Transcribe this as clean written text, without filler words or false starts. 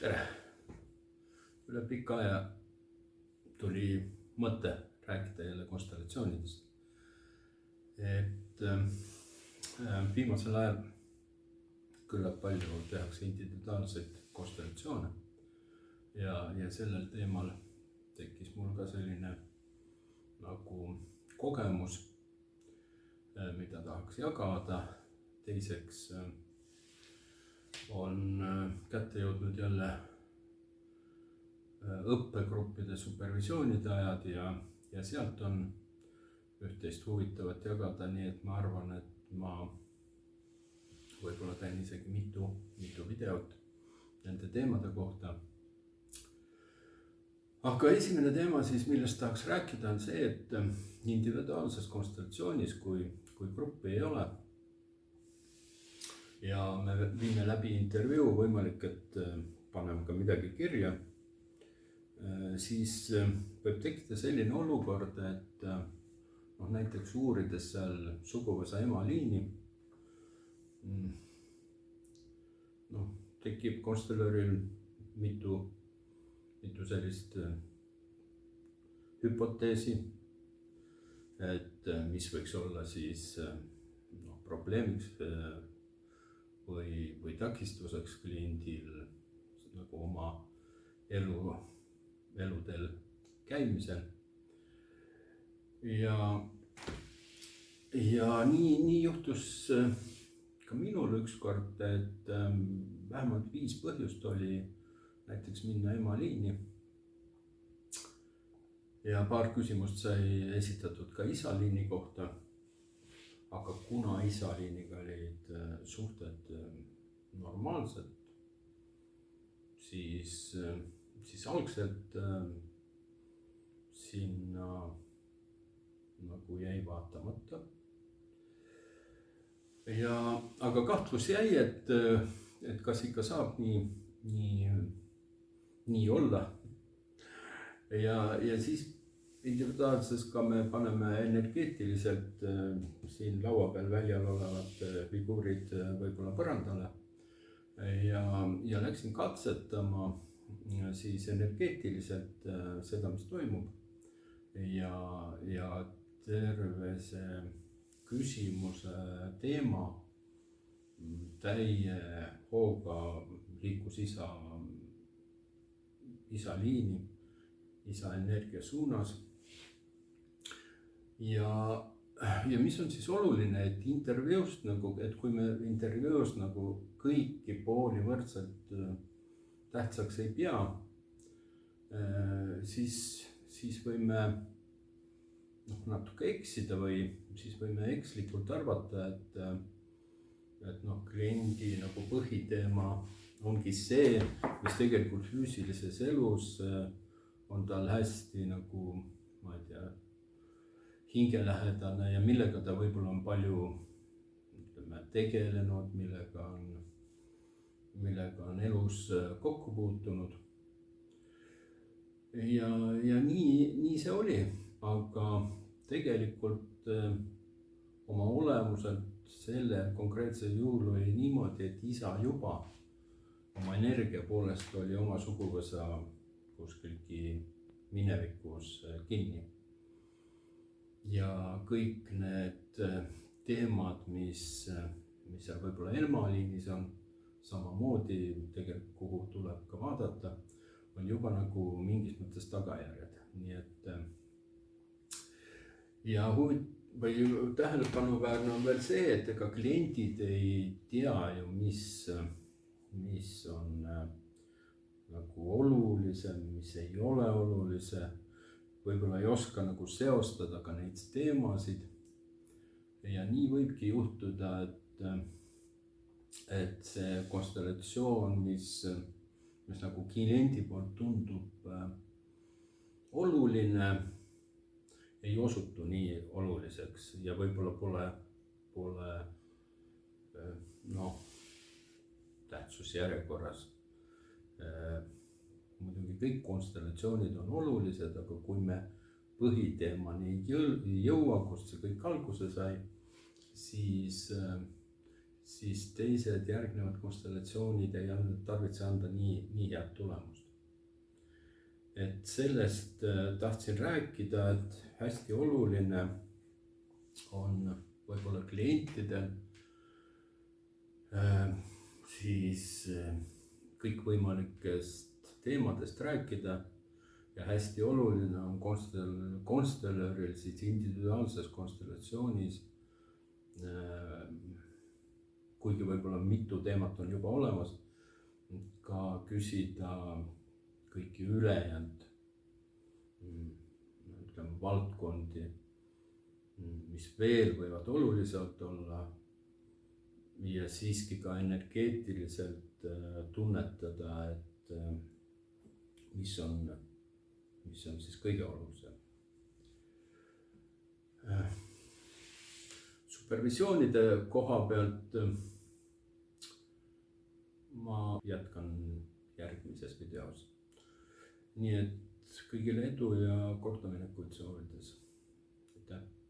tere! Üle pika aja tuli mõte rääkida jälle konstellatsioonidest. Viimasel ajal küllalt palju tehakse individuaalseid konstellatsioone ja sellel teemal tekkis mul ka selline nagu kogemus, mida tahaks jagada. Teiseks on kätte jõudnud jälle õppegruppide supervisioonide ajad ja sealt on üht-teist huvitavat jagada, nii et ma arvan, et ma võib-olla teen isegi mitu videot nende teemade kohta. Aga esimene teema siis, millest tahaks rääkida, on see, et individuaalses konstellatsioonis, kui gruppi ei ole ja me viime läbi intervjuu, võimalik, et paneme ka midagi kirja, siis võib tekkida selline olukord, et näiteks uurides seal suguvõsa emaliini, tekib konstellööril mitu sellist hüpoteesi, et mis võiks olla siis probleemiks või takistuseks kliendil nagu oma eludel käimisel. Ja nii juhtus ka minul ükskord, et vähemalt 5 põhjust oli näiteks minna emaliini. Ja paar küsimust sai esitatud ka isaliini kohta. Aga kuna isaliiniga olid suhted normaalsed, siis algselt sinna nagu jäi vaatamata. Aga kahtlus jäi, et kas ikka saab nii olla. Ja siis individuaalses ka me paneme energeetiliselt siin laua peal väljal olevad figuurid võib-olla põrandale ja läksin katsetama siis energeetiliselt seda, mis toimub ja terve see küsimuse teema täie hooga liikus isaliini, isa energia suunas. Ja mis on siis oluline, et intervjuust et kui me intervjuus kõiki pooli võrdselt tähtsaks ei pea, siis võime natuke eksida või siis võime ekslikult arvata, et kliendi põhiteema ongi see, mis tegelikult füüsilises elus on tal hästi ma ei tea, hingelähedane ja millega ta võib-olla on palju tegelenud, millega on elus kokku puutunud. Ja nii see oli, aga tegelikult oma olemuselt selle konkreetse juhul oli niimoodi, et isa juba oma energia poolest oli oma suguvõsa kuskilgi minevikus kinni. Ja kõik need teemad, mis seal võib-olla emaliinis on, samamoodi tegelikult kuhu tuleb ka vaadata, on juba mingis mõttes tagajärjed. Nii et ja tähelepanuväärne on veel see, et ega kliendid ei tea ju, mis on olulise, mis ei ole olulise, võib-olla ei oska seostada ka neid teemasid. Ja nii võibki juhtuda, et see konstellatsioon, mis kliendi poolt tundub oluline, ei osutu nii oluliseks ja võib-olla pole tähtsusjärjekorras. Muidugi kõik konstellatsioonid on olulised, aga kui me põhiteemani ei jõua, kust see kõik alguse sai, siis siis teised järgnevad konstellatsioonid ei tarvitse anda nii head tulemust. Et sellest tahtsin rääkida, et hästi oluline on võib-olla klientidel siis kõikvõimalikest teemadest rääkida ja hästi oluline on konstellöril siis individuaalses konstellatsioonis, kuigi võib-olla mitu teemat on juba olemas, ka küsida kõiki ülejäänud valdkondi, mis veel võivad oluliselt olla ja siiski ka energeetiliselt tunnetada, et mis on siis kõige olulisem. Supervisioonide koha pealt ma jätkan järgmises videos. Nii et kõigile edu ja kordaminekuid soovides. Aitäh!